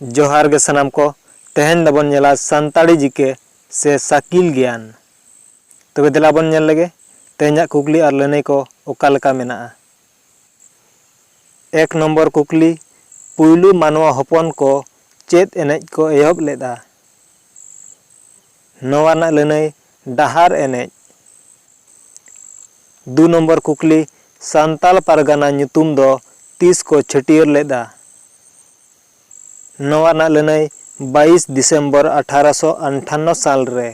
जोहार गे सनाम को तेहन दबन नेला सानताड़ी जीके से साकिल ज्ञान तबे देला बन नेल लगे तेहना कुकली और लनई को ओका लका मेना। एक नंबर कुकली पुइलू मानवा हपन को चेत एनेज को एहब लेदा। नवाना लनई डाहार एनेज। दो नंबर कुकली सांताल पारगाना ᱧᱩᱛᱩᱢ दो 30 को छटियर लेदा। नवाना लनई 22 दिसंबर 1858 साल रे।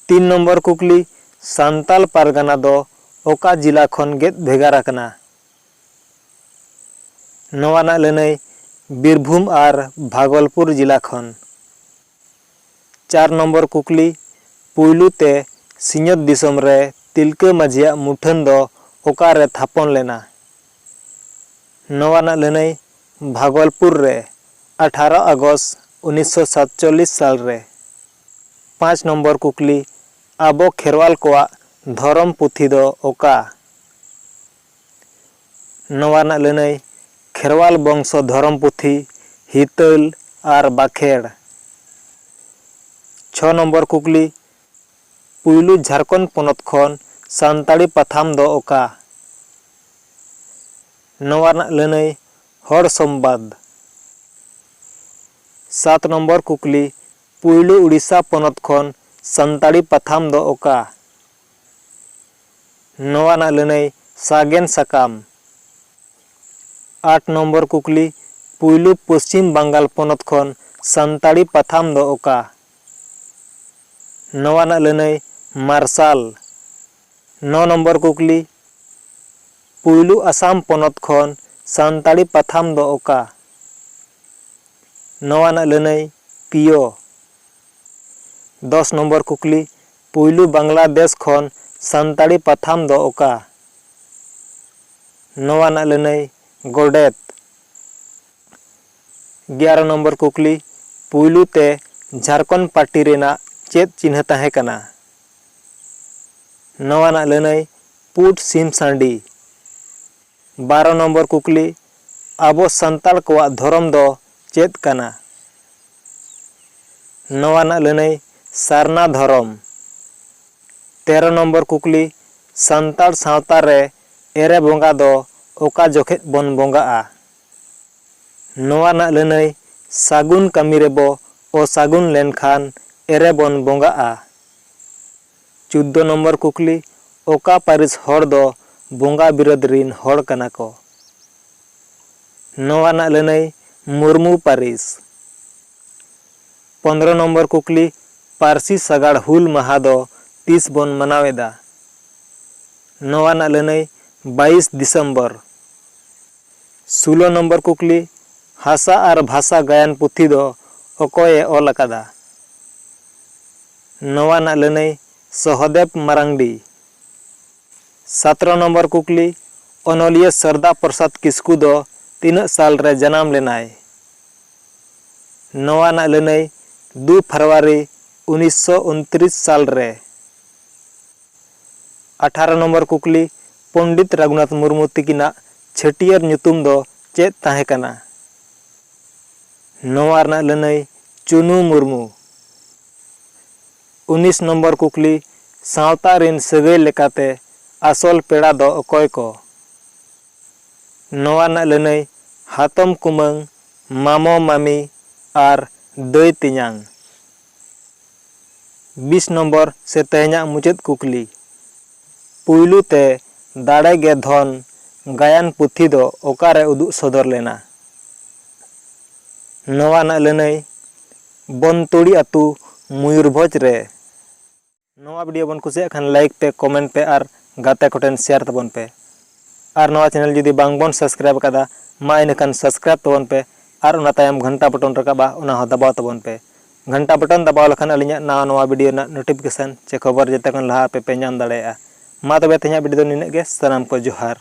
3 नंबर कुकली सांताल पारगाना दो ओका जिला खन गेद भेगार आकना। नवाना लनई बीरभूम और भागलपुर जिला खन। 4 नंबर कुकली पुइलू ते सिंहत दिसम रे तिलका माझिया मुठन दो ओका रे थापन लेना। नवाना लनई भागलपुर रे 18 अगस्त 1947 साल रे। 5 नंबर कुकली आबो खेरवाल कोआ धरम पुथी दो ओका। नवाना लनई खेरवाल वंश धरम पुथी हितल और बाखेड़। 6 नंबर कुकली पुइलू झारखंड पोनत खन सानताड़ी पाथाम दो ओका। नवाना लनई हर संबाद। 7 नंबर कुकली पुइलू उड़ीसा पोनत खन सानताड़ी पाथाम दो ओका। नवाना लनई सागेन साकाम। 8 नंबर कुकली पुइलू पश्चिम बंगाल पोनत खन सानताड़ी पाथाम दो ओका। नवाना लनई मार्शाल। 9 नंबर कुकली पुइलू आसाम पोनत खन सानताड़ी पाथाम दो ओका। नवाना लनई पियो। 10 नंबर कुकली पुइलू बांग्लादेश खन सानताड़ी पाथाम दो ओका। नवाना लनई गोडेत। 11 नंबर कुकली पुइलू ते झारखंड पार्टी रेना चेत चिन्ह ताहे कना। नवाना लनई पुट सिम सांडी। 12 नंबर कुकली आबो संताल कोआ धर्म दो चेत कना। नवाना लनई सारना धर्म। 13 नंबर कुकली संताल सावता रे एरे बोंगा दो ओका जोखेत बन बोंगाआ। नवाना लनई सागुन कामी रेबो ओ सागुन लेनखान एरे बन बोंगाआ। 14 नंबर कुकली ओका पारिस हर दो बोंगा बिरोध रिन हर कना को। नवाना लनई मुर्मू पारिस। 15 नंबर कुकली पारसी सगाड़ हुल महा दो 30 बन मनावेदा। नवाना लनई 22 दिसंबर। 16 नंबर कुकली हासा और भाषा गायन पुथी दो ओकोये ओल अकादा। नवाना लनई सहदेव मारांडी। 17 नंबर कुकली अनोलिया सरदा प्रसाद किस्कू दो 3 साल रे जन्म लेनाय। नवाना लनई 2 फरवरी 1929 साल रे। 18 नंबर कुकली पंडित रघुनाथ मुर्मू तिकिना छटियर ᱧᱩᱛᱩᱢ दो चेत ताहे कना। नवाना लनई चुनू मुर्मू। 19 नंबर कुकली सावता रिन सगै लेकाते आसल पेड़ा दो अकोय को। नवाना लनई हातम कुमंग मामो मामी और दई तियांग। 20 नंबर से तेहना मुचेद कुकली पुइलू ते दाड़े गे धन गायन पुथी दो ओकारे उदुग सदर लेना। नवाना लनई बनतोड़ी अतु मयूरभंज रे। नवा वीडियो बन कुसिया खान लाइक पे कमेंट पे और गाते कोटेन शेयर तबन पे और नवा चैनल जुदी बांग बन सब्सक्राइब कदा मा इनखान सब्सक्राइब तबन पे और उना तायम घंटा बटन रकाबा उना हो दबाव तबन पे। घंटा बटन दबाव लखन अलिया नवा वीडियो ना नोटिफिकेशन चे खबर जते खन लहा पे नाम दाड़ेया। मा तबे तेहना वीडियो निने गे सनाम को जोहार।